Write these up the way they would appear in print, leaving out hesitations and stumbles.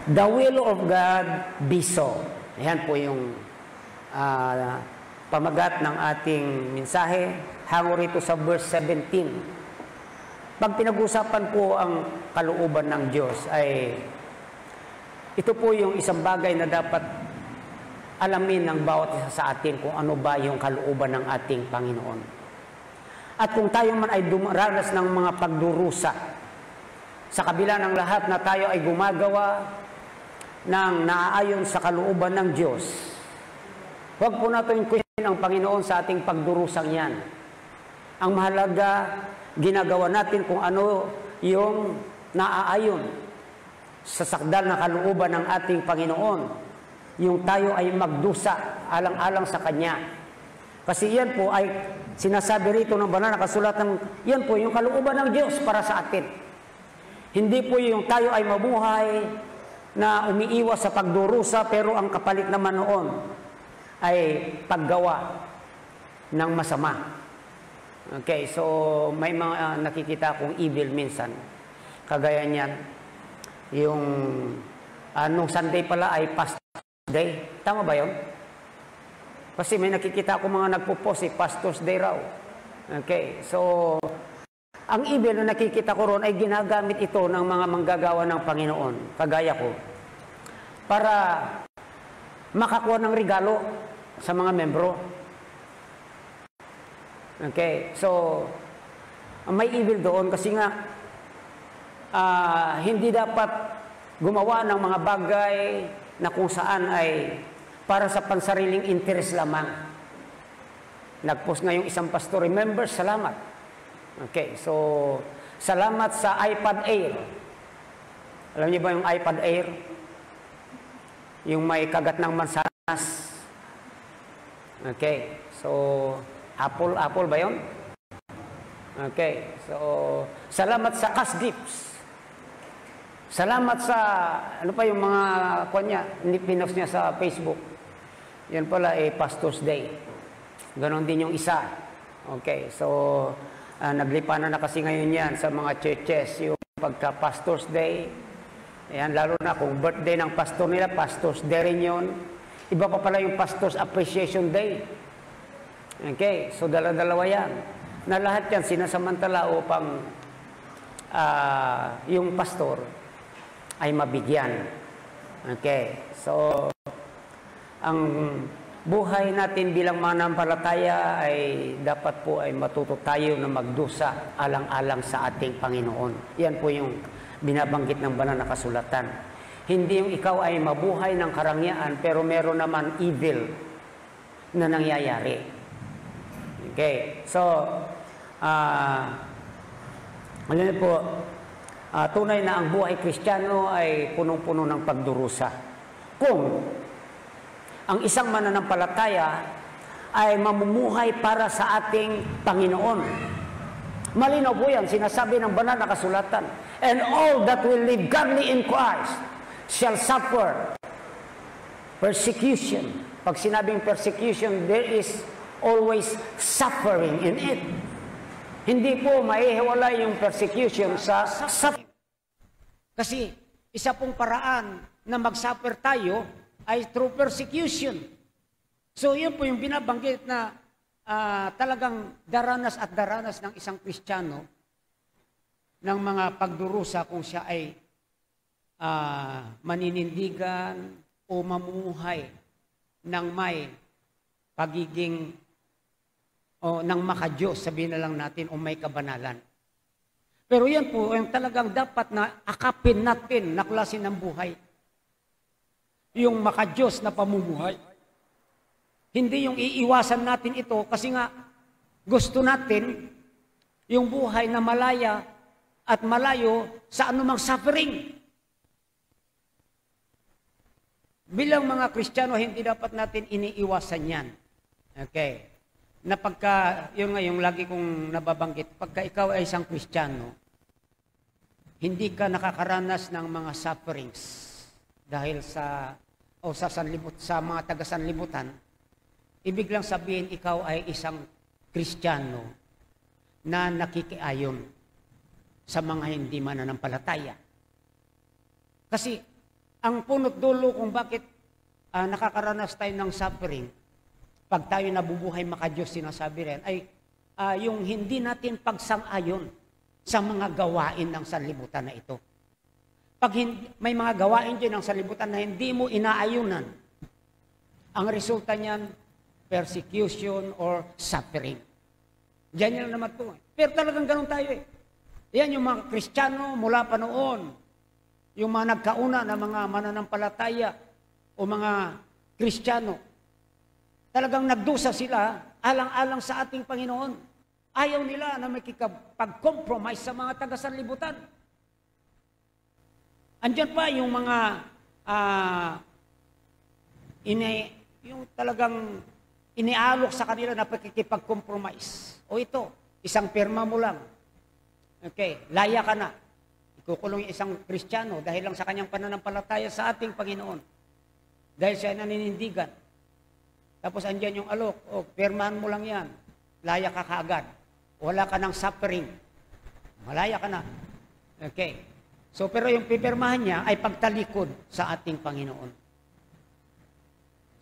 The will of God be so. Ayan po yung pamagat ng ating mensahe. Hango rito sa verse 17. Pag pinag-usapan po ang kalooban ng Diyos, ay ito po yung isang bagay na dapat alamin ng bawat isa sa atin kung ano ba yung kalooban ng ating Panginoon. At kung tayo man ay dumaranas ng mga pagdurusa, sa kabila ng lahat na tayo ay gumagawa ng naaayon sa kalooban ng Diyos, huwag po natin kuhin ang Panginoon sa ating pagdurusang yan. Ang mahalaga, ginagawa natin kung ano yung naaayon sa sakdal na kalooban ng ating Panginoon. Yung tayo ay magdusa alang-alang sa Kanya. Kasi yan po ay sinasabi rito ng banal na kasulatan, yan po yung kalooban ng Diyos para sa atin. Hindi po yung tayo ay mabuhay na umiiwas sa pagdurusa, pero ang kapalit naman noon ay paggawa ng masama. Okay, so may mga nakikita akong evil minsan. Kagaya niyan, yung nung Sunday pala ay Pastor's Day. Tama ba yun? Kasi may nakikita akong mga nagpo-post, Pastor's Day raw. Okay, so ang evil na nakikita ko ron ay ginagamit ito ng mga manggagawa ng Panginoon, kagaya ko, para makakuha ng regalo sa mga membro. Okay, so may evil doon kasi nga hindi dapat gumawa ng mga bagay na kung saan ay para sa pansariling interes lamang. Nag-post nga yung isang pastor, remember, salamat. Okay, so salamat sa iPad Air. Alam niyo ba yung iPad Air? Yung may kagat ng mansanas. Okay, so Apple ba yun? Okay, so salamat sa cash gifts. Salamat sa, ano pa yung mga kanya, pinost niya sa Facebook. Yan pala Pastor's Day. Ganon din yung isa. Okay, so naglipanan na kasi ngayon yan sa mga churches, yung pagka-Pastor's Day. Ayan, lalo na kung birthday ng pastor nila, Pastor's Day rin yun. Iba pa pala yung Pastor's Appreciation Day. Okay, so dala-dalawa yan. Na lahat yan sinasamantala upang yung pastor ay mabigyan. Okay, so ang buhay natin bilang mananampalataya ay dapat po ay matuto tayo na magdusa alang-alang sa ating Panginoon. Yan po yung binabanggit ng banal na kasulatan. Hindi yung ikaw ay mabuhay ng karangyaan pero meron naman evil na nangyayari. Okay, so alam niyo po, tunay na ang buhay Kristiyano ay punong-puno ng pagdurusa. Kung ang isang mananampalataya ay mamumuhay para sa ating Panginoon. Malinaw po yan, sinasabi ng banal na kasulatan. And all that will live godly in Christ shall suffer persecution. Pag sinabing persecution, there is always suffering in it. Hindi po maihiwalay yung persecution sa suffering. Kasi isa pong paraan na mag-suffer tayo ay through persecution. So yun po yung binabanggit na talagang daranas at daranas ng isang Kristiyano ng mga pagdurusa kung siya ay maninindigan o mamumuhay ng may pagiging o ng makadiyos, sabihin na lang natin, o may kabanalan. Pero yan po, yung talagang dapat na akapin natin na klase ng buhay. Yung makadiyos na pamumuhay. Hindi yung iiwasan natin ito kasi nga gusto natin yung buhay na malaya at malayo sa anumang suffering. Bilang mga Kristiyano, hindi dapat natin iniiwasan yan. Okay. Na pagka, yun nga yung lagi kong nababanggit, pagka ikaw ay isang Kristiyano, hindi ka nakakaranas ng mga sufferings dahil sa mga taga-sanlibutan, ibig lang sabihin ikaw ay isang Kristiyano na nakikiayon sa mga hindi mananampalataya. Kasi ang punot dulo kung bakit nakakaranas tayo ng suffering, pag tayo nabubuhay maka-Diyos, sinasabi rin, ay yung hindi natin pagsang-ayon sa mga gawain ng sanlibutan na ito. Pag may mga gawain dyan ng sanlibutan na hindi mo inaayunan, ang resulta niyan, persecution or suffering. Diyan yan naman po. Pero talagang ganun tayo eh. Yan yung mga Kristiyano mula pa noon. Yung mga nagkauna na mga mananampalataya o mga Kristiyano. Talagang nagdusa sila alang-alang sa ating Panginoon. Ayaw nila na makikipag-compromise sa mga taga-sanlibutan. Andiyan pa yung mga yung talagang inialok sa kanila na pakikipag-compromise. O ito, isang pirma mo lang. Okay, laya ka na. Ikukulong yung isang Kristiyano dahil lang sa kanyang pananampalataya sa ating Panginoon. Dahil siya naninindigan. Tapos andyan yung alok, pirmahan mo lang yan. Laya ka kaagad. Wala ka ng suffering. Malaya ka na. Okay. So, pero yung pipirmahan niya ay pagtalikod sa ating Panginoon.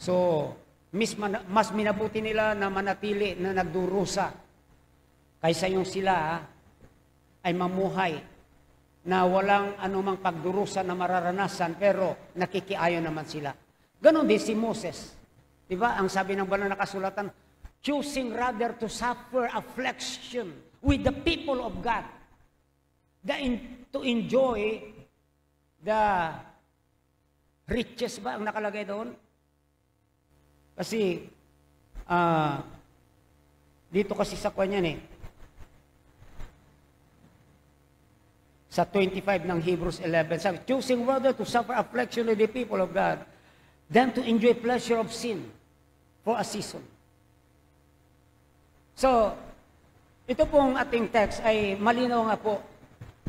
So, mas minabuti nila na manatili na nagdurusa kaysa yung sila ay mamuhay na walang anumang pagdurusa na mararanasan pero nakikiayon naman sila. Ganon din si Moses. Diba? Ang sabi ng banal na kasulatan, choosing rather to suffer affliction with the people of God than to enjoy the riches ba ang nakalagay doon? Kasi, dito kasi sa kanya sa 25 ng Hebrews 11, sabi, choosing rather to suffer affliction with the people of God than to enjoy pleasure of sin for a season. So, ito pong ating text ay malinaw nga po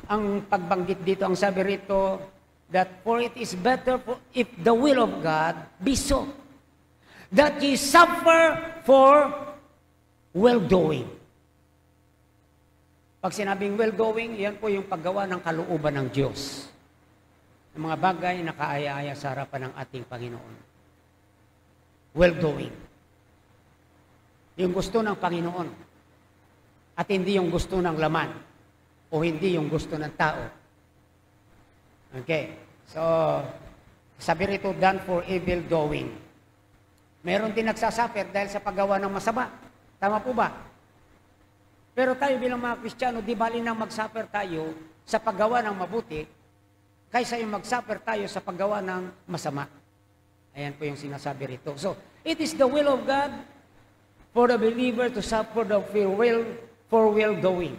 ang pagbanggit dito. Ang sabi rito, that for it is better if the will of God be so, that ye suffer for well-doing. Pag sinabing well-doing, yan po yung paggawa ng kalooban ng Diyos. Yung mga bagay na kaaya-aya sa harapan ng ating Panginoon. Well-doing. Yung gusto ng Panginoon. At hindi yung gusto ng laman. O hindi yung gusto ng tao. Okay. So, sabi rito, done for evil doing. Meron din nagsasuffer dahil sa paggawa ng masama. Tama po ba? Pero tayo bilang mga Kristiyano, di bali nang mag-suffer tayo sa paggawa ng mabuti, kaysa yung mag-suffer tayo sa paggawa ng masama. Ayan po yung sinasabi rito. So, it is the will of God for the believer to suffer for well-doing.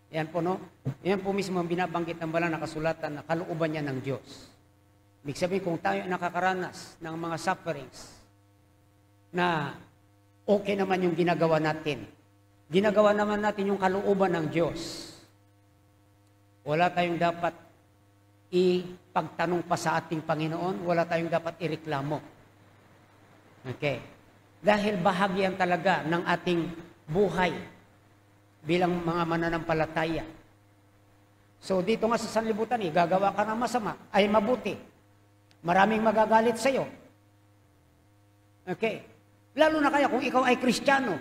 Ayan po, no? Ayan po mismo ang binabanggit ng banal na kasulatan na kalooban niya ng Diyos. Ibig sabihin, kung tayo nakakaranas ng mga sufferings na okay naman yung ginagawa natin, ginagawa naman natin yung kalooban ng Diyos, wala tayong dapat ipagtanong pa sa ating Panginoon, wala tayong dapat ireklamo. Okay. Dahil bahagi yan talaga ng ating buhay bilang mga mananampalataya. So dito nga sa sanlibutan, gagawa ka ng masama, ay mabuti. Maraming magagalit sa iyo. Okay. Lalo na kaya kung ikaw ay Kristiyano.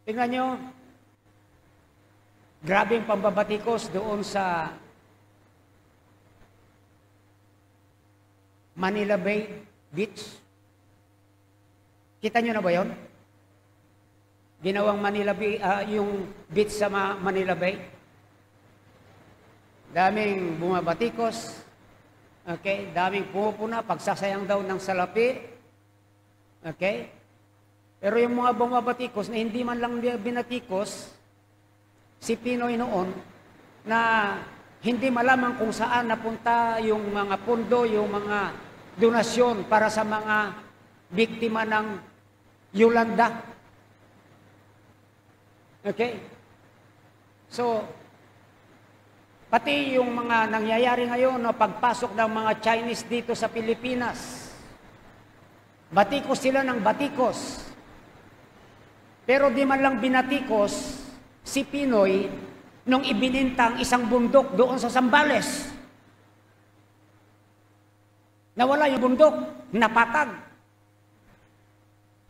Tingnan nyo, grabe yung pambabatikos doon sa Manila Bay Beach. Kita nyo na ba yun? Ginawang Manila Bay, yung beach sa Manila Bay. Daming bumabatikos. Okay? Daming pumupuna, pagsasayang daw ng salapi. Okay? Pero yung mga bumabatikos na hindi man lang binatikos, si Pinoy noon, na hindi malaman kung saan napunta yung mga pundo, yung mga donasyon para sa mga biktima ng Yolanda. Okay? So, pati yung mga nangyayari ngayon na pagpasok ng mga Chinese dito sa Pilipinas, batikos sila ng batikos. Pero di man lang binatikos si Pinoy nung ibinintang isang bundok doon sa Zambales. Nawala yung bundok, napatag.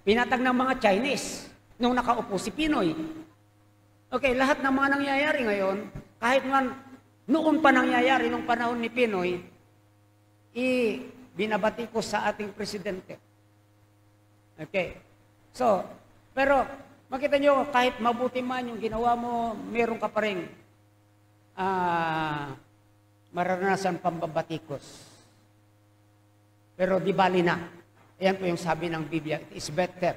Pinatag ng mga Chinese nung nakaupo si Pinoy. Okay, lahat ng mga nangyayari ngayon, kahit man noon pa nangyayari nung panahon ni Pinoy, binabati ko sa ating presidente. Okay. So, pero makita nyo, kahit mabuti man yung ginawa mo, meron ka pa rin mararanasan pambabatikos. Pero di bali na. Ayan po yung sabi ng Biblia, it is better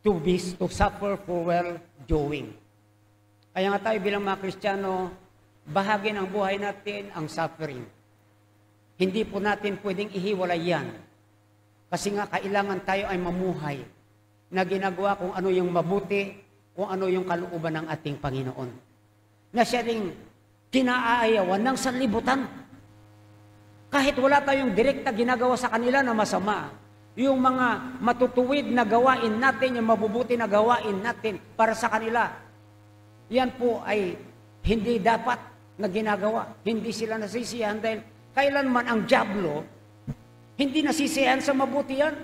to suffer for well-doing. Kaya nga tayo bilang mga Kristiyano, bahagi ng buhay natin ang suffering. Hindi po natin pwedeng ihiwalay yan. Kasi nga kailangan tayo ay mamuhay na ginagawa kung ano yung mabuti, kung ano yung kalooban ng ating Panginoon. Na siya ring kinaayawan ng sanlibutan. Kahit wala tayong direkta ginagawa sa kanila na masama, yung mga matutuwid na gawain natin, yung mabubuti na gawain natin para sa kanila, yan po ay hindi dapat na ginagawa. Hindi sila nasisiyahan dahil kailanman ang dyablo, hindi nasisiyahan sa mabuti yan.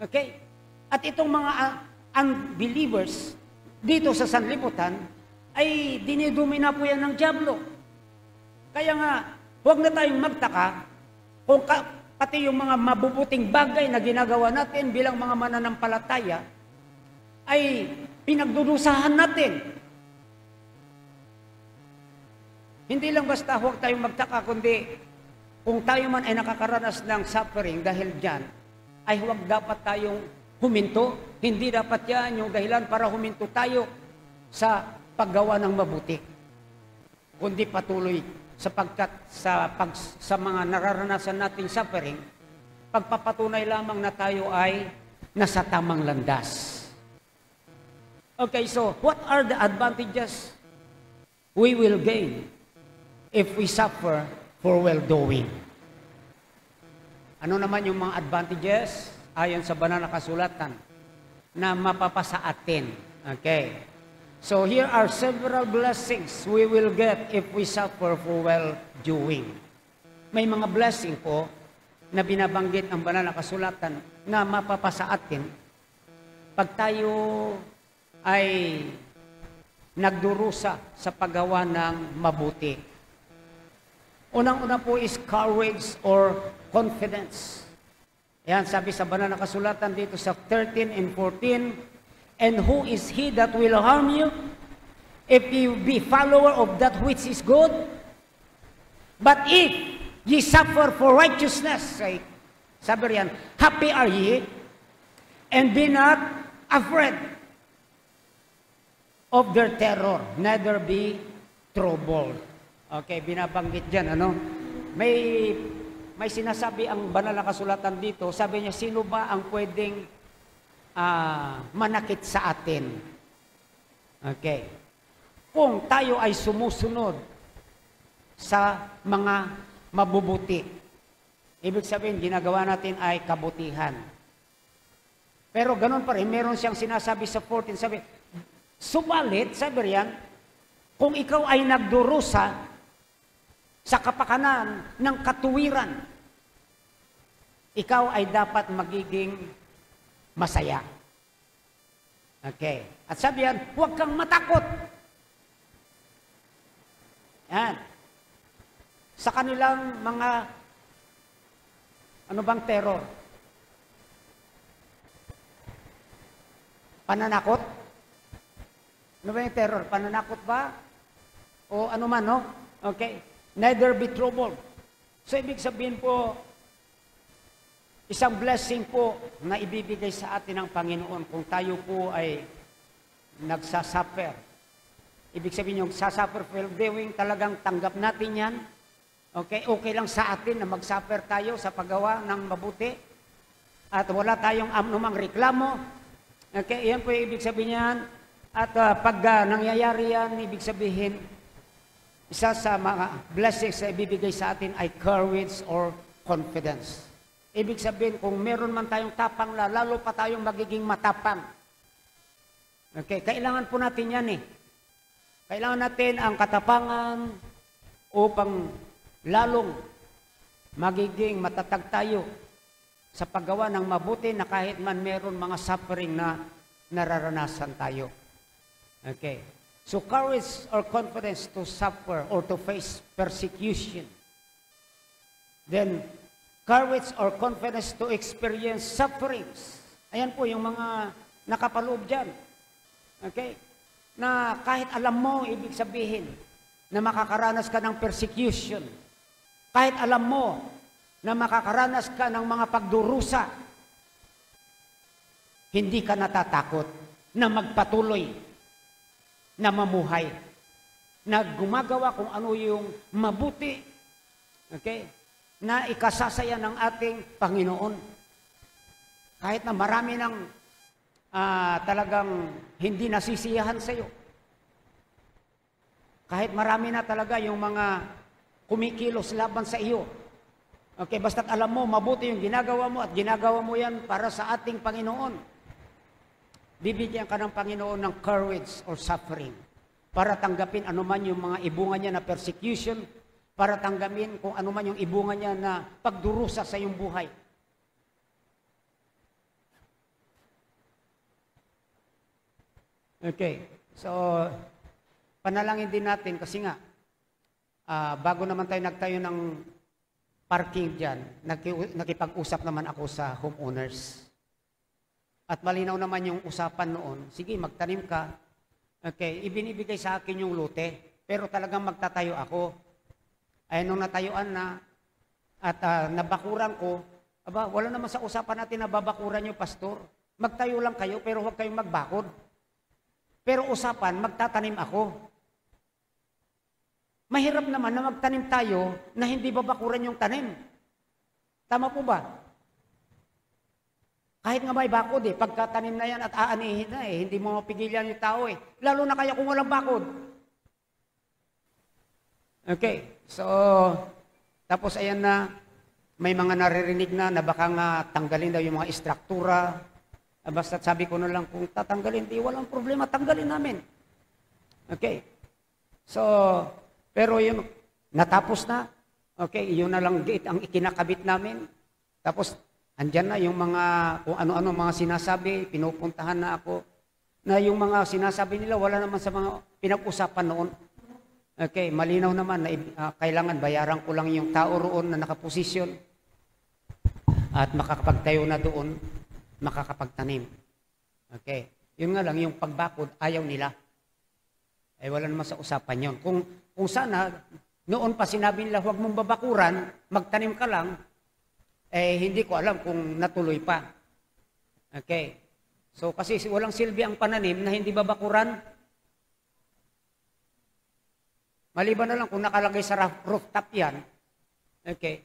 Okay? At itong mga unbelievers dito sa sanlibutan, ay dinidumina po yan ng dyablo. Kaya nga, huwag na tayong magtaka kung pati yung mga mabubuting bagay na ginagawa natin bilang mga mananampalataya ay pinagdudusahan natin. Hindi lang basta huwag tayong magtaka, kundi kung tayo man ay nakakaranas ng suffering dahil dyan, ay huwag dapat tayong huminto. Hindi dapat yan yung dahilan para huminto tayo sa paggawa ng mabuti. Kundi patuloy sapagkat sa mga nararanasan nating suffering, pagpapatunay lamang na tayo ay nasa tamang landas. Okay, so what are the advantages we will gain if we suffer for well-doing? Ano naman yung mga advantages ayon sa banal na kasulatan na mapapasa atin? Okay. So here are several blessings we will get if we suffer for well-doing. May mga blessing po na binabanggit ang banal na kasulatan na mapapasa atin pag tayo ay nagdurusa sa paggawa ng mabuti. Unang-una po is courage or confidence. Yan, sabi sa banal na kasulatan dito sa 13 and 14, and who is he that will harm you if you be follower of that which is good? But if ye suffer for righteousness' sake, sabi riyan, happy are ye, and be not afraid of their terror, neither be troubled. Okay, binabanggit dyan, ano? May sinasabi ang banal na kasulatan dito, sabi niya, sino ba ang pwedeng manakit sa atin? Okay. Kung tayo ay sumusunod sa mga mabubuti, ibig sabihin, ginagawa natin ay kabutihan. Pero ganun pa rin, meron siyang sinasabi sa 14, sabi, subalit, sabi riyan, kung ikaw ay nagdurusa sa kapakanan ng katuwiran, ikaw ay dapat magiging masaya. Okay. At sabi yan, huwag kang matakot. Yan. Sa kanilang mga, ano bang terror? Pananakot? Ano ba yung terror? Pananakot ba? O ano man, no? Okay. Neither be troubled. So, ibig sabihin po, isang blessing po na ibibigay sa atin ng Panginoon kung tayo po ay nagsasuffer. Ibig sabihin yung sasuffer well-doing, talagang tanggap natin yan. Okay, okay lang sa atin na magsuffer tayo sa paggawa ng mabuti. At wala tayong anumang reklamo. Okay, yan po yung ibig sabihin yan. At pag nangyayari yan, ibig sabihin, isa sa mga blessings na ibibigay sa atin ay courage or confidence. Ibig sabihin, kung meron man tayong tapang, lalo pa tayong magiging matapang. Okay, kailangan po natin yan eh. Kailangan natin ang katapangan upang lalong magiging matatag tayo sa paggawa ng mabuti na kahit man meron mga suffering na nararanasan tayo. Okay. So courage or confidence to suffer or to face persecution. Then, courage or confidence to experience sufferings. Ayan po yung mga nakapaloob dyan. Okay? Na kahit alam mo, ibig sabihin, na makakaranas ka ng persecution. Kahit alam mo, na makakaranas ka ng mga pagdurusa, hindi ka natatakot na magpatuloy, na mamuhay, na gumagawa kung ano yung mabuti, okay, na ikasasaya ng ating Panginoon. Kahit na marami ng talagang hindi nasisiyahan sa iyo. Kahit marami na talaga yung mga kumikilos laban sa iyo. Okay, basta't alam mo, mabuti yung ginagawa mo at ginagawa mo yan para sa ating Panginoon. Bibigyan ka ng Panginoon ng courage or suffering para tanggapin anuman yung mga ibunga niya na persecution, para tanggapin kung anuman yung ibunga niya na pagdurusa sa iyong buhay. Okay, so panalangin din natin kasi nga, bago naman tayo nagtayo ng parking dyan, nakipag-usap naman ako sa homeowners. At malinaw naman yung usapan noon, sige magtanim ka, okay, ibinibigay sa akin yung lote, pero talagang magtatayo ako. Ay nung natayuan na, at nabakuran ko, aba, wala naman sa usapan natin na babakuran yung pastor. Magtayo lang kayo, pero huwag kayong magbakod. Pero usapan, magtatanim ako. Mahirap naman na magtanim tayo na hindi babakuran yung tanim. Tama po ba? Kahit nga may bakod pagkatanim na yan at aanihin na hindi mo mapigilan yung tao Lalo na kaya kung walang bakod. Okay, so, tapos ayan na, may mga naririnig na baka nga tanggalin daw yung mga istruktura. Basta sabi ko na lang, kung tatanggalin, di walang problema, tanggalin namin. Okay, so, pero yun, natapos na. Okay, yun na lang gate ang ikinakabit namin. Tapos, andyan na yung mga, kung ano-ano mga sinasabi, pinupuntahan na ako. Na yung mga sinasabi nila, wala naman sa mga pinag-usapan noon. Okay, malinaw naman na kailangan bayaran ko lang yung tao roon na nakaposisyon. At makakapagtayo na doon, makakapagtanim. Okay, yun nga lang, yung pagbakod, ayaw nila. Wala naman sa usapan yun. Kung sana, noon pa sinabi nila, huwag mong babakuran, magtanim ka lang, hindi ko alam kung natuloy pa. Okay. So, kasi walang silbi ang pananim na hindi babakuran. Maliban na lang kung nakalagay sa rooftop yan, okay,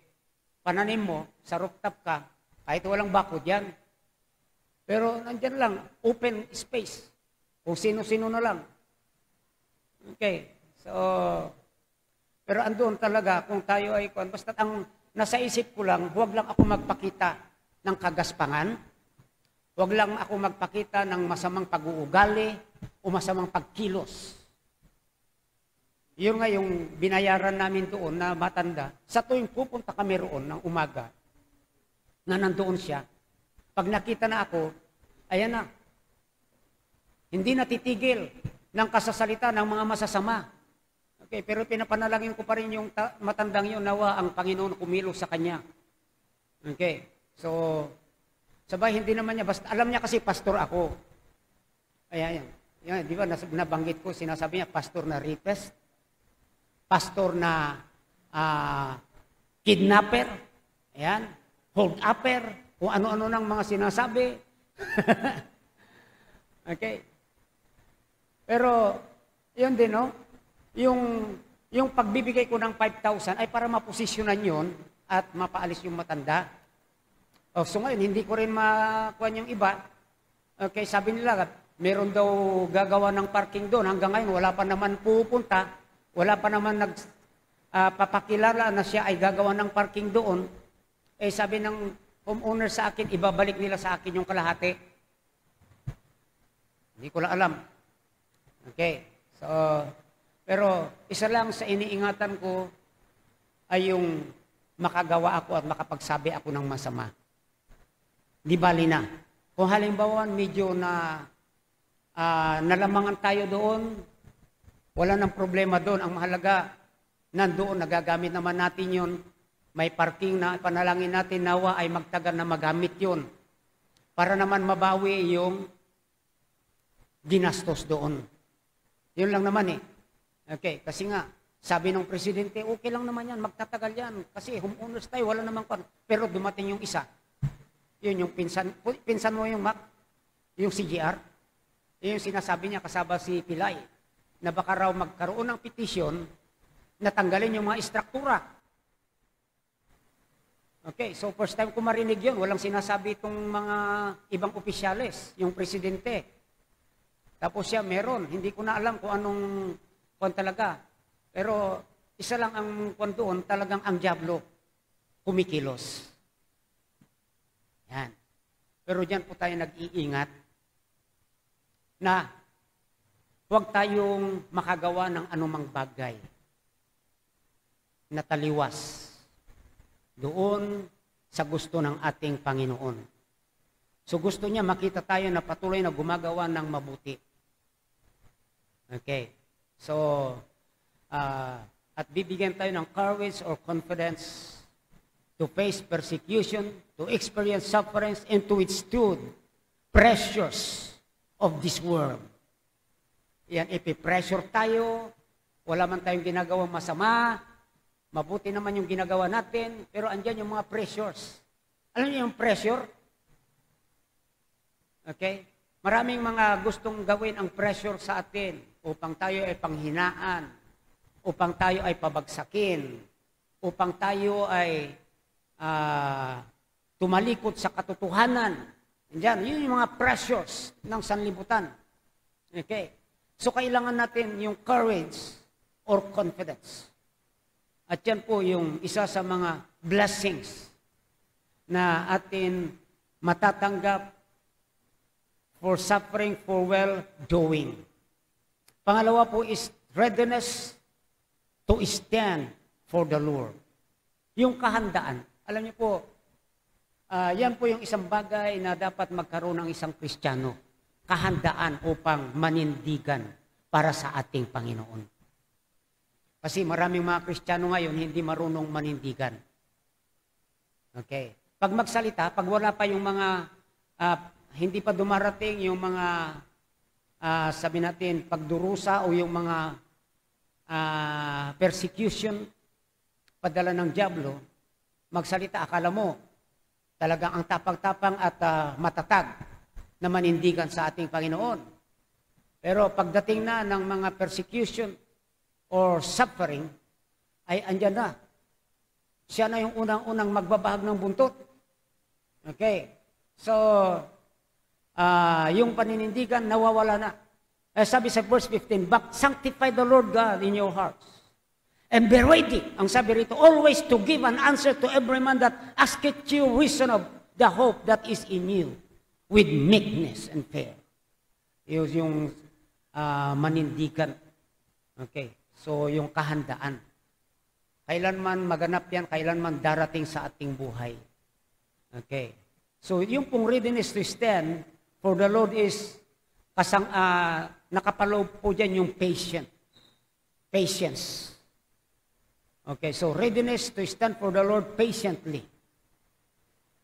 pananim mo, sa rooftop ka, kahit walang bakod yan. Pero nandyan lang, open space. Kung sino-sino na lang. Okay. So, pero andun talaga, kung tayo ay, basta ang nasa isip ko lang, huwag lang ako magpakita ng kagaspangan, huwag lang ako magpakita ng masamang pag-uugali o masamang pagkilos. Yun nga yung binayaran namin doon na matanda, sa tuwing pupunta kami roon ng umaga, na nandoon siya, pag nakita na ako, ayan na, hindi natitigil ng kasasalita ng mga masasama. Okay, pero pinapanalangin ko pa rin yung matandang yun, nawa ang Panginoon kumilos sa kanya. Okay, so, sabay hindi naman niya, basta alam niya kasi pastor ako. Ayan, yan, di ba, nabanggit ko, sinasabi niya, pastor na rapist, pastor na kidnapper, ayan, hold-upper, kung ano-ano ng mga sinasabi. Okay. Pero, yun din, no? Yung pagbibigay ko ng 5,000 ay para maposisyonan yun at mapaalis yung matanda. So ngayon, hindi ko rin makuha yung iba. Okay, sabi nila, meron daw gagawa ng parking doon. Hanggang ngayon, wala pa naman pupunta. Wala pa naman papakilala na siya ay gagawa ng parking doon. Sabi ng homeowner sa akin, ibabalik nila sa akin yung kalahati. Hindi ko lang alam. Okay, so, pero isa lang sa iniingatan ko, ay yung makagawa ako at makapagsabi ako ng masama. Di bali na. Kung halimbawa medyo na nalamangan tayo doon, wala nang problema doon. Ang mahalaga, nandoon, nagagamit naman natin yun. May parking na panalangin natin, nawa ay magtagal na magamit yun. Para naman mabawi yung ginastos doon. Yun lang naman eh. Okay, kasi nga, sabi ng presidente, okay lang naman yan, magtatagal yan. Kasi homeowners tayo, wala naman kon. Pero dumating yung isa. Yun yung pinsan mo yung Mac, yung CGR. Yun yung sinasabi niya kasama si Pilay, na baka raw magkaroon ng petisyon na tanggalin yung mga istruktura. Okay, so first time ko marinig yun, walang sinasabi itong mga ibang opisyales, yung presidente. Tapos siya meron, hindi ko na alam kung anong kung talaga. Pero isa lang ang kung doon, talagang ang diablo kumikilos. Yan. Pero diyan po tayo nag-iingat na huwag tayong makagawa ng anumang bagay na taliwas doon sa gusto ng ating Panginoon. So gusto niya makita tayo na patuloy na gumagawa ng mabuti. Okay. So, at bibigyan tayo ng courage or confidence to face persecution, to experience sufferings, and to withstand pressures of this world. Yan, ipipressure tayo, wala man tayong ginagawang masama, mabuti naman yung ginagawa natin, pero andyan yung mga pressures. Alam niyo yung pressure? Okay? Maraming mga gustong gawin ang pressure sa atin upang tayo ay panghinaan, upang tayo ay pabagsakin, upang tayo ay tumalikod sa katotohanan. Diyan, yun yung mga pressures ng sanlibutan. Okay? So, kailangan natin yung courage or confidence. At yan po yung isa sa mga blessings na atin matatanggap for suffering for well-doing. Pangalawa po is readiness to stand for the Lord. Yung kahandaan. Alam niyo po, yan po yung isang bagay na dapat magkaroon ng isang Kristiyano. Kahandaan upang manindigan para sa ating Panginoon. Kasi maraming mga Kristiyano ngayon hindi marunong manindigan. Okay. Pag magsalita, pag wala pa yung mga, hindi pa dumarating yung mga, sabi natin, pagdurusa o yung mga persecution, padala ng diablo, magsalita, akala mo, talagang ang tapang-tapang at matatag na manindigan sa ating Panginoon. Pero pagdating na ng mga persecution or suffering, ay andyan na. Siya na yung unang-unang magbabahag ng buntot. Okay. So, yung paninindigan, nawawala na. Sabi sa verse 15, "But sanctify the Lord God in your hearts. And be ready," ang sabi rito, "always to give an answer to every man that asketh you reason of the hope that is in you, with meekness and fear." Yung manindigan. Okay. So, yung kahandaan. Kailanman maganap yan, kailanman darating sa ating buhay. Okay. So, yung pong readiness to stand for the Lord is nakapaloob po dyan yung patience. Okay, so readiness to stand for the Lord patiently.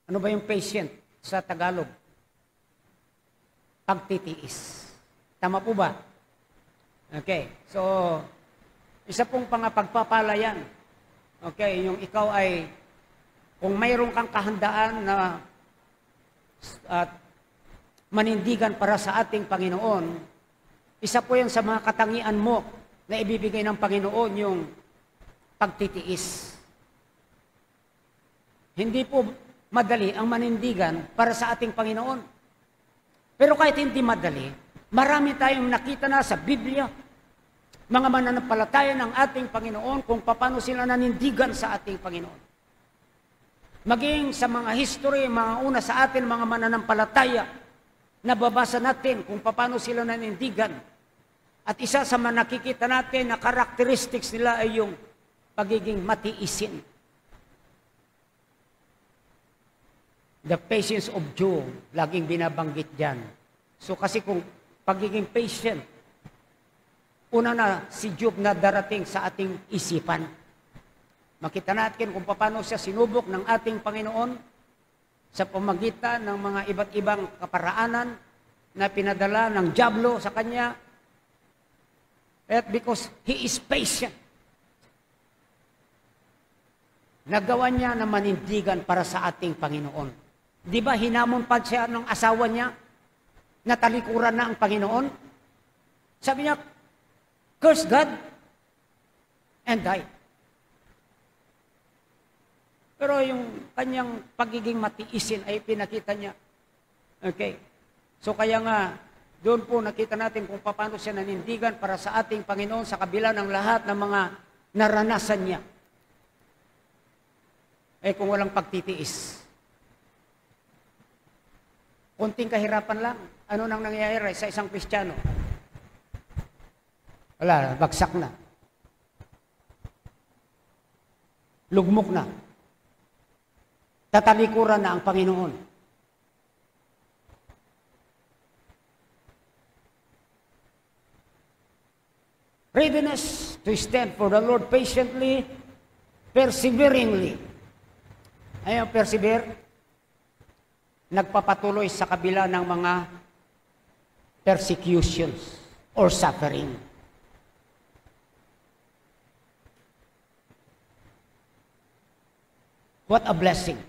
Ano ba yung patient sa Tagalog? Pagtitiis. Tama po ba? Okay, so isa pong pagpapalayan. Okay, yung ikaw ay, kung mayroon kang kahandaan na manindigan para sa ating Panginoon, isa po yan sa mga katangian mo na ibibigay ng Panginoon, yung pagtitiis. Hindi po madali ang manindigan para sa ating Panginoon. Pero kahit hindi madali, marami tayong nakita na sa Biblia, mga mananampalataya ng ating Panginoon kung paano sila nanindigan sa ating Panginoon. Maging sa mga history, mga una sa atin, mga mananampalataya, nababasa natin kung paano sila nanindigan. At isa sa mga nakikita natin na characteristics nila ay yung pagiging matiisin. The patience of Job, laging binabanggit dyan. So kasi kung pagiging patient, una na si Job na darating sa ating isipan. Makita natin kung paano siya sinubok ng ating Panginoon sa pamagitan ng mga iba't ibang kaparaanan na pinadala ng dyablo sa kanya. At because he is patient, nagawa niya na manindigan para sa ating Panginoon. Di ba hinamon pa siya ng asawa niya na talikuran na ang Panginoon? Sabi niya, curse God and die. Pero yung kanyang pagiging matiisin ay pinakita niya. Okay. So kaya nga, doon po nakita natin kung paano siya nanindigan para sa ating Panginoon sa kabila ng lahat ng mga naranasan niya. Kung walang pagtitiis. Konting kahirapan lang. Ano nang nangyayari sa isang Kristiyano? Wala, bagsak na. Lugmok na. Tatalikuran na ang Panginoon. Readiness to stand for the Lord patiently, perseveringly. Ayaw persevere. Nagpapatuloy sa kabila ng mga persecutions or suffering. What a blessing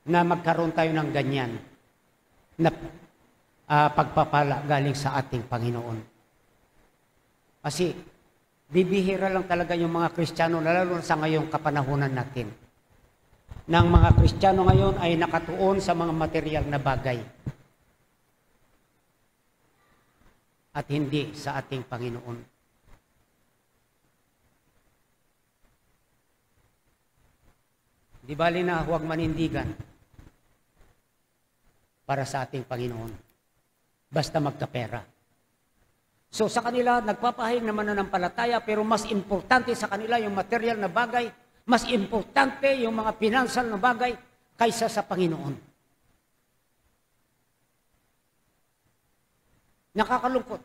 na magkaroon tayo ng ganyan na pagpapala galing sa ating Panginoon. Kasi bibihira lang talaga yung mga Kristiyano, lalo sa ngayong kapanahunan natin. Ng mga Kristiyano ngayon ay nakatuon sa mga material na bagay at hindi sa ating Panginoon. Di bali na huwag manindigan para sa ating Panginoon. Basta magkapera. So sa kanila, nagpapahayag naman na ng palataya, pero mas importante sa kanila yung material na bagay, mas importante yung mga financial na bagay kaysa sa Panginoon. Nakakalungkot.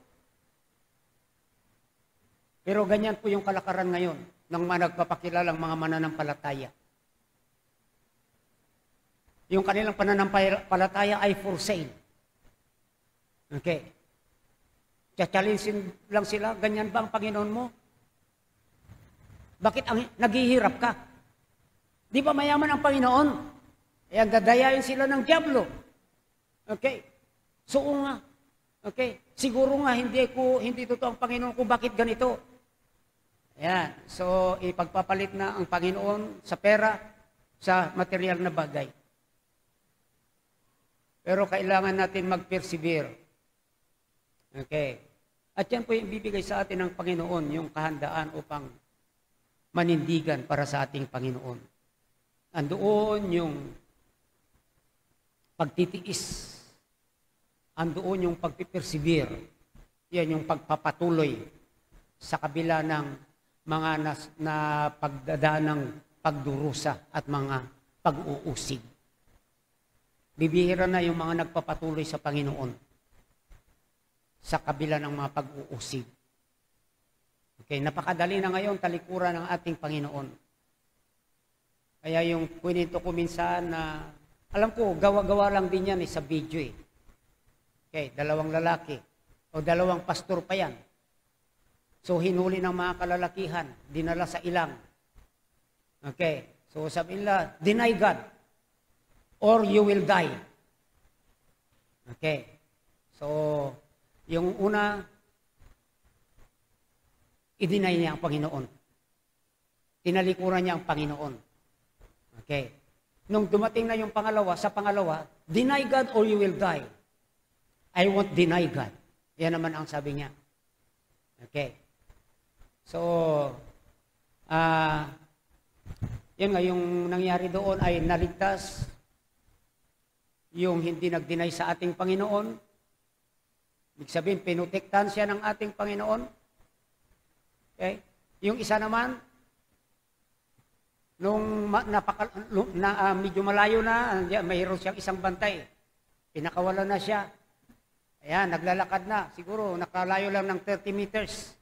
Pero ganyan po yung kalakaran ngayon ng mga nagpapakilalang mga mananampalataya. Yung kanilang pananampalataya ay for sale. Okay. Challenge lang sila, ganyan ba ang Panginoon mo? Bakit naghihirap ka? Di ba mayaman ang Panginoon? Ayan, dadayain sila ng dyablo. Okay. So nga. Okay. Siguro nga hindi totoo ang Panginoon kung bakit ganito. Ayan. So ipagpapalit na ang Panginoon sa pera, sa material na bagay. Pero kailangan natin mag-persevere. Okay. At yan po yung bibigay sa atin ng Panginoon, yung kahandaan upang manindigan para sa ating Panginoon. Andoon yung pagtitiis. Andoon yung pagpipersevere. Yan yung pagpapatuloy sa kabila ng mga na pagdadaan ng pagdurusa at mga pag-uusig. Bibihira na yung mga nagpapatuloy sa Panginoon sa kabila ng mga pag-uusig. Okay, napakadali na ngayon talikuran ng ating Panginoon. Kaya yung kwento ko minsan na, alam ko, gawa-gawa lang din yan sa video eh. Okay, 2 lalaki o 2 pastor pa yan. So hinuli ng mga kalalakihan, dinala sa ilang. Okay, so sabi nila, deny God or you will die. Okay, so yung una, i-deny niya ang Panginoon. Tinalikuran niya ang Panginoon. Okay. Nung dumating na yung pangalawa, sa pangalawa, deny God or you will die. I won't deny God. Yan naman ang sabi niya. Okay. So, yun nga, yung nangyari doon ay naligtas yung hindi nag-deny sa ating Panginoon. Ibig sabihin, pinutektahan siya ng ating Panginoon. Okay? Yung isa naman, nung medyo malayo na, mayroon siyang isang bantay. Pinakawalan na siya. Ayan, naglalakad na. Siguro, nakalayo lang ng 30 meters.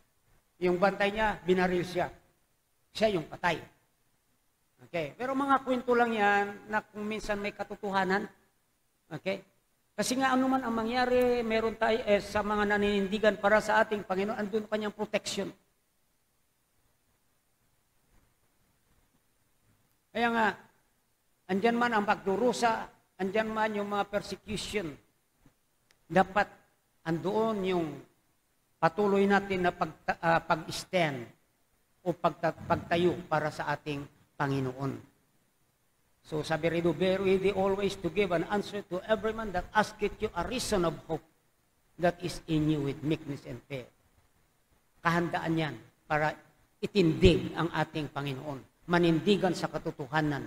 Yung bantay niya, binaril siya. Siya yung patay. Okay. Pero mga kwento lang yan na kung minsan may katotohanan. Okay. Kasi nga ano man ang mangyari, meron tayo sa mga naninindigan para sa ating Panginoon, andun kanyang protection. Kaya nga, andyan man ang pagdurusa, andyan man yung mga persecution, dapat andoon yung patuloy natin na pag-stand o pagtayo para sa ating Panginoon. So sabi rito, be ready always to give an answer to every man that asketh you a reason of hope that is in you with meekness and fear. Kahandaan yan para itindig ang ating Panginoon. Manindigan sa katotohanan.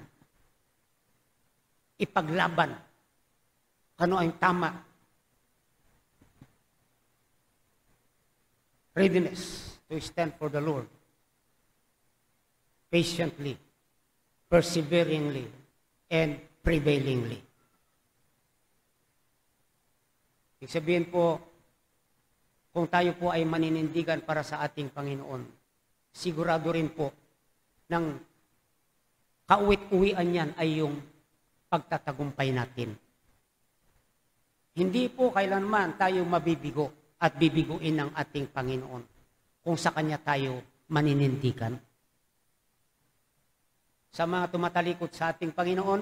Ipaglaban. Kano ang tama. Readiness to stand for the Lord. Patiently, perseveringly, and prevailingly. Ibig sabihin po, kung tayo po ay maninindigan para sa ating Panginoon, sigurado rin po ng kauwit-uwian yan ay yung pagtatagumpay natin. Hindi po kailanman tayo mabibigo at bibiguin ng ating Panginoon kung sa Kanya tayo maninindigan. Sa mga tumatalikod sa ating Panginoon,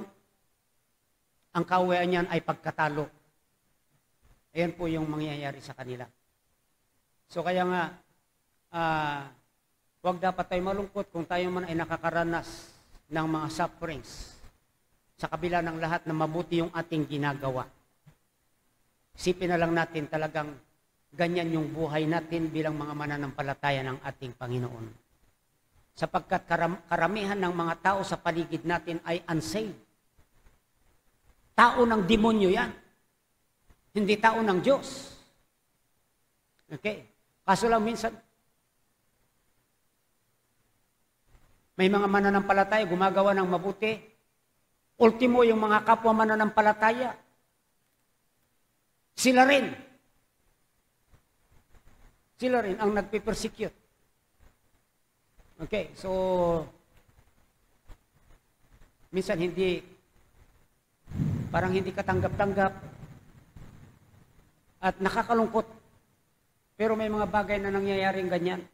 ang kauwian niyan ay pagkatalo. Ayan po yung mangyayari sa kanila. So kaya nga, huwag dapat tayo malungkot kung tayo man ay nakakaranas ng mga sufferings sa kabila ng lahat na mabuti yung ating ginagawa. Isipin na lang natin talagang ganyan yung buhay natin bilang mga mananampalataya ng ating Panginoon. Sapagkat karamihan ng mga tao sa paligid natin ay unsaved. Tao ng demonyo yan. Hindi tao ng Diyos. Okay? Kaso lang minsan, may mga mananampalataya gumagawa ng mabuti. Ultimo yung mga kapwa mananampalataya. Sila rin ang nagpe-persecute. Okay, so minsan parang hindi katanggap-tanggap at nakakalungkot. Pero may mga bagay na nangyayaring ganyan.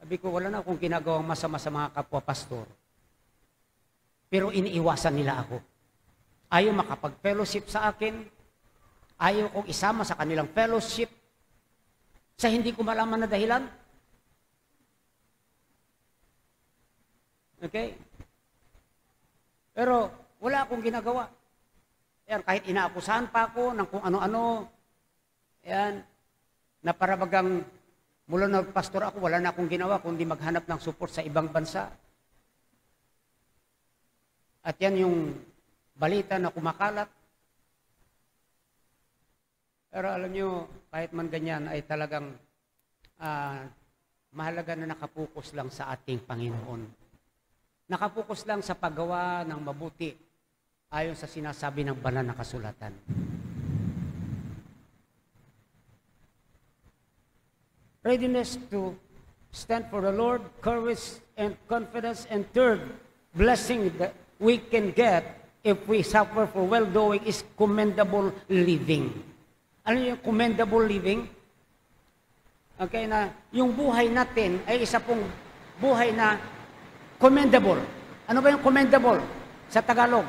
Sabi ko, wala na akong ginagawang masama sa mga kapwa-pastor. Pero iniiwasan nila ako. Ayaw makapag-fellowship sa akin. Ayaw kong isama sa kanilang fellowship. Sa hindi ko malaman na dahilan. Okay? Pero wala akong ginagawa. Ayan, kahit inaakusahan pa ako ng kung ano-ano. Ayan, na parabagang mula na pastor ako, wala na akong ginawa kundi maghanap ng support sa ibang bansa. At yan yung balita na kumakalat. Pero alam nyo, kahit man ganyan ay talagang mahalaga na nakapokus lang sa ating Panginoon. Nakapokus lang sa paggawa ng mabuti ayon sa sinasabi ng banal na kasulatan. Readiness to stand for the Lord, courage and confidence, and third, blessing that we can get if we suffer for well-doing is commendable living. Ano yung commendable living? Okay, na yung buhay natin ay isa pong buhay na commendable. Ano ba yung commendable sa Tagalog?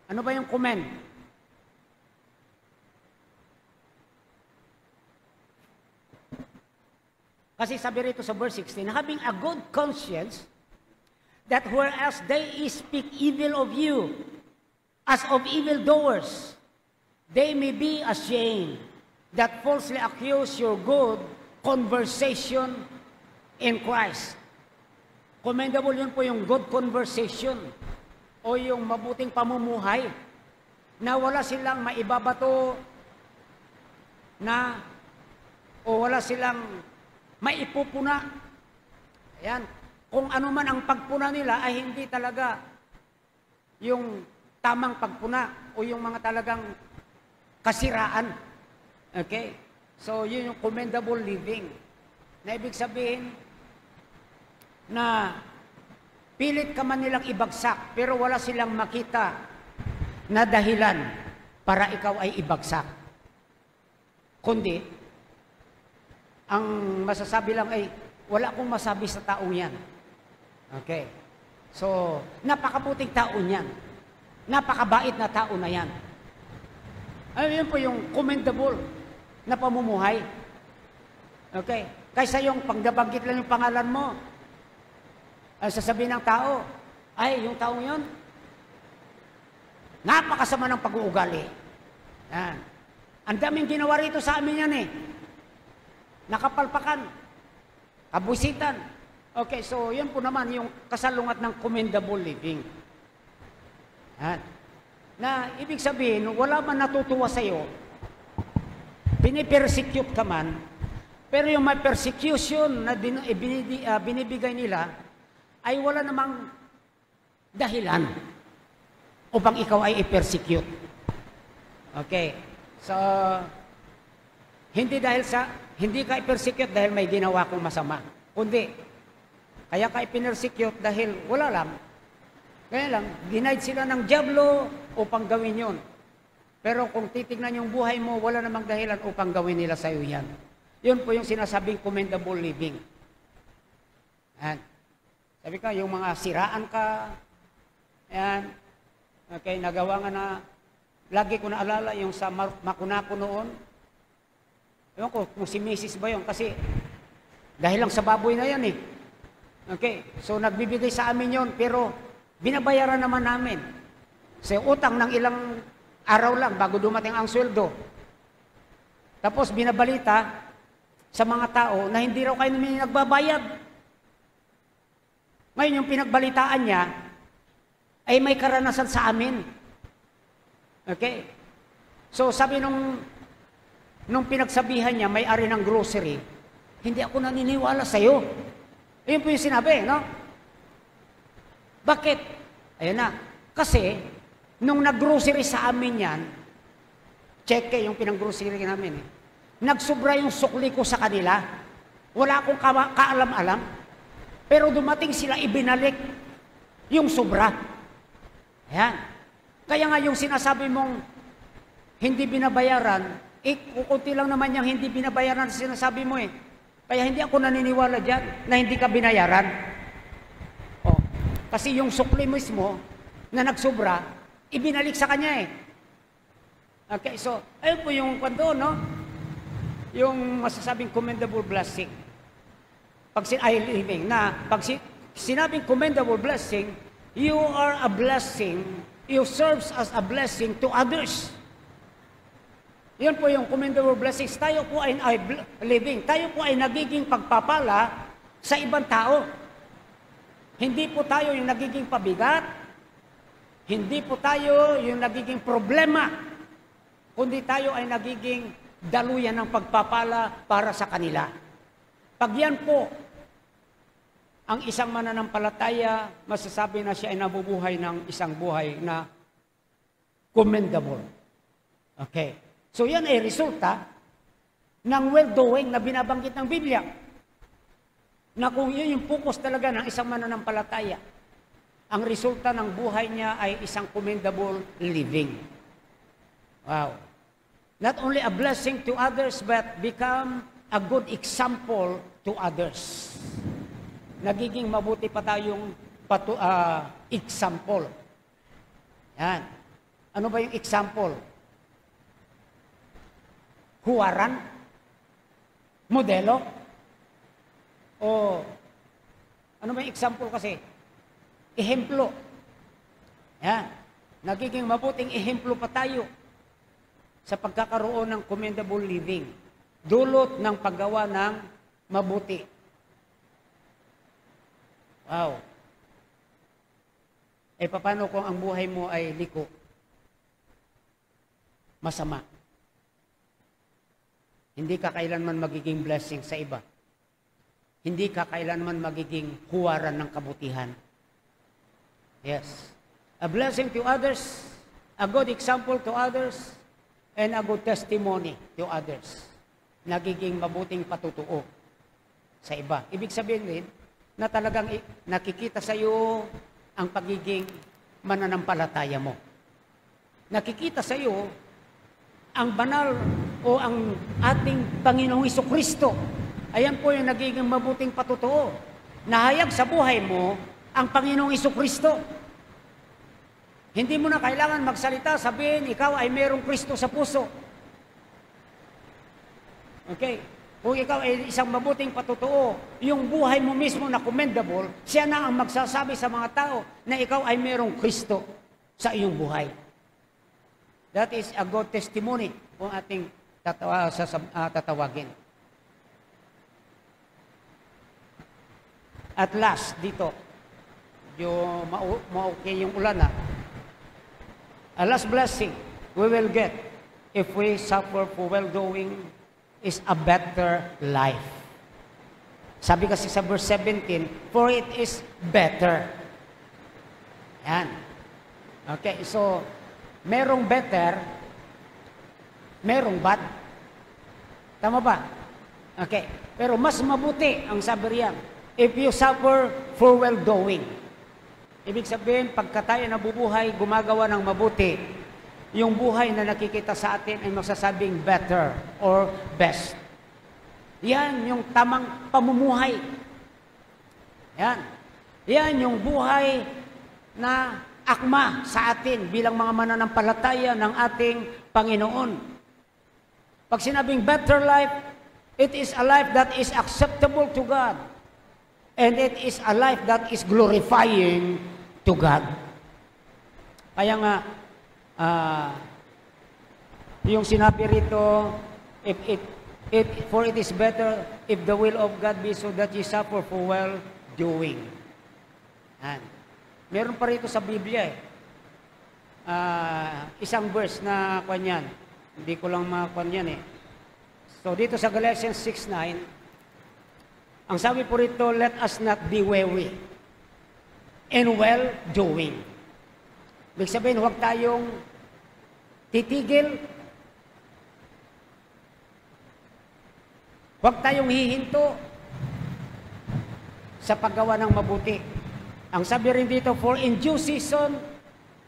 Ano ba yung commend? Kasi sabi rito sa verse 16, having a good conscience, that whereas they speak evil of you, as of evildoers, they may be ashamed, that falsely accuse your good conversation in Christ. Commendable yun po yung good conversation. o yung mabuting pamumuhay na wala silang maibabato na o wala silang maipupuna. Ayan. Kung ano man ang pagpuna nila ay hindi talaga yung tamang pagpuna o yung mga talagang kasiraan. Okay? So, yun yung commendable living. Na ibig sabihin na pilit ka man nilang ibagsak pero wala silang makita na dahilan para ikaw ay ibagsak. Kundi, ang masasabi lang ay wala akong masabi sa taong yan. Okay. So, napakabuting tao niyan. Napakabait na tao na yan. Ayun po yung commendable na pamumuhay. Okay. Kaysa yung pagdabanggit lang yung pangalan mo, sasabihin ng tao, ay, yung taong yun, napakasama ng pag-uugali. Yan. Ang daming ginawa rito sa amin yan eh. Nakapalpakan, kabusitan. Okay, so yun po naman yung kasalungat ng commendable living. Yan. Na ibig sabihin, wala man natutuwa sa'yo, pinipersecute ka man, pero yung may persecution na binibigay nila, ay wala namang dahilan upang ikaw ay i-persecute. Okay. So, hindi ka i-persecute dahil may ginawa kong masama. Kundi, kaya ka i-persecute dahil wala lang. Kaya lang, denied sila ng dyablo upang gawin yun. Pero kung titignan yung buhay mo, wala namang dahilan upang gawin nila sa'yo yan. Yun po yung sinasabing commendable living. Yan. Sabi ka, yung mga siraan ka, yan. Okay, nagawa nga na, lagi ko naalala yung sa Makunako noon. Ewan ko, kung si Mrs. ba yun, kasi dahil lang sa baboy na yan eh. Okay, so nagbibigay sa amin yun, pero binabayaran naman namin. Sa utang ng ilang araw lang bago dumating ang sweldo. Tapos binabalita sa mga tao na hindi raw kayo namin nagbabayad. Ngayon yung pinagbalitaan niya ay may karanasan sa amin. Okay? So sabi nung pinagsabihan niya, may-ari ng grocery, hindi ako naniniwala sa'yo. Ayun po yung sinabi, no? Bakit? Ayun na. Kasi, nung nag-grocery sa amin yan, cheque yung pinag-grocery namin eh. Nagsubra yung sukli ko sa kanila. Wala akong kaalam-alam. Pero dumating sila, ibinalik yung sobra. Ayan. Kaya nga yung sinasabi mong hindi binabayaran, kukunti lang naman yung hindi binabayaran sa sinasabi mo eh. Kaya hindi ako naniniwala dyan na hindi ka binayaran. Oh, kasi yung sukli mismo na nagsobra, ibinalik sa kanya eh. Okay, so, ayun po yung kwento, no? Yung masasabing commendable blessing. Pag sinabing commendable blessing, you are a blessing, you serves as a blessing to others. Yan po yung commendable blessings. Tayo po ay living. Tayo po ay nagiging pagpapala sa ibang tao. Hindi po tayo yung nagiging pabigat. Hindi po tayo yung nagiging problema. Kundi tayo ay nagiging daluyan ng pagpapala para sa kanila. Pag yan po, ang isang mananampalataya, masasabi na siya ay nabubuhay ng isang buhay na commendable. Okay. So yan ay resulta ng well-doing na binabanggit ng Biblia. Na kung yun yung focus talaga ng isang mananampalataya, ang resulta ng buhay niya ay isang commendable living. Wow. Not only a blessing to others, but become a good example to others. Nagiging mabuti pa tayong example. Yan. Ano ba yung example? Huwaran? Modelo? O ano ba yung example kasi? Ehemplo. Yan. Nagiging mabuting ehemplo pa tayo sa pagkakaroon ng commendable living. Dulot ng paggawa ng mabuti. Wow. Eh, paano kung ang buhay mo ay liko? Masama. Hindi ka kailanman magiging blessing sa iba. Hindi ka kailanman magiging huwaran ng kabutihan. Yes. A blessing to others, a good example to others, and a good testimony to others. Nagiging mabuting patutuo sa iba. Ibig sabihin din na talagang nakikita sa iyo ang pagiging mananampalataya mo. Nakikita sa iyo ang banal o ang ating Panginoong Jesucristo. Ayan po yung nagiging mabuting patutuo. Nahayag sa buhay mo ang Panginoong Jesucristo. Hindi mo na kailangan magsalita, sabihin, ikaw ay mayroong Kristo sa puso. Okay? Kung ikaw ay isang mabuting patutuo, yung buhay mo mismo na commendable, siya na ang magsasabi sa mga tao na ikaw ay mayroong Kristo sa iyong buhay. That is a good testimony kung ating tatawagin. At last, dito, yung okay yung ulan na, a last blessing we will get if we suffer for well-doing is a better life. Sabi kasi sa verse 17, for it is better. Yan. Okay, so, merong better, merong bad. Tama ba? Okay, pero mas mabuti ang sabi riyan, if you suffer for well-doing. Ibig sabihin, pagka tayo nabubuhay, gumagawa ng mabuti, yung buhay na nakikita sa atin ay masasabing better or best. Yan yung tamang pamumuhay. Yan. Yan yung buhay na akma sa atin bilang mga mananampalataya ng ating Panginoon. Pag sinabing better life, it is a life that is acceptable to God. And it is a life that is glorifying to God. Kaya nga, yung sinabi rito, for it is better if the will of God be so that you suffer for well-doing. Meron pa rito sa Biblia isang verse na kanyan. Hindi ko lang makanyan So dito sa Galatians 6:9, ang sabi po rito, let us not be weary in well-doing. Ibig sabihin, huwag tayong titigil, huwag tayong hihinto sa paggawa ng mabuti. Ang sabi rin dito, for in due season,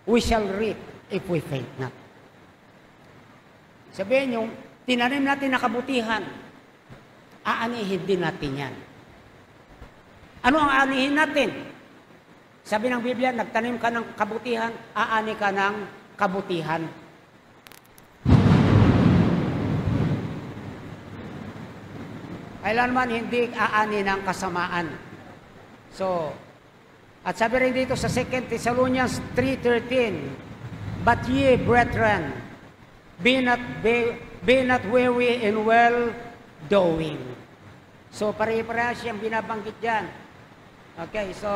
we shall reap if we faint not. Sabihin yung, tinanim natin na kabutihan, aanihin din natin yan. Ano ang aanihin natin? Sabi ng Biblia, nagtanim ka ng kabutihan, aani ka ng kabutihan. Kailanman hindi aani ng kasamaan. So, at sabi rin dito sa 2 Thessalonians 3:13, but ye, brethren, be not weary in well-doing. So, pare-parehas siyang binabanggit dyan. Okay, so,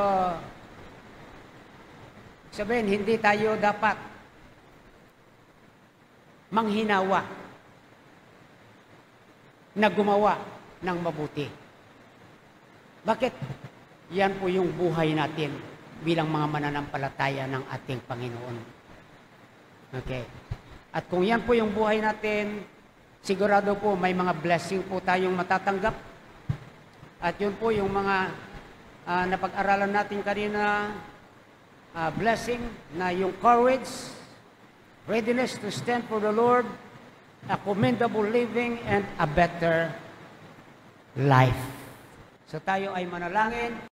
sabihin, hindi tayo dapat manghinawa na gumawa ng mabuti. Bakit? Yan po yung buhay natin bilang mga mananampalataya ng ating Panginoon. Okay. At kung yan po yung buhay natin, sigurado po may mga blessing po tayong matatanggap. At yun po yung mga napag-aralan natin kanina, blessing na yung courage, readiness to stand for the Lord, a commendable living, and a better life. So tayo ay manalangin.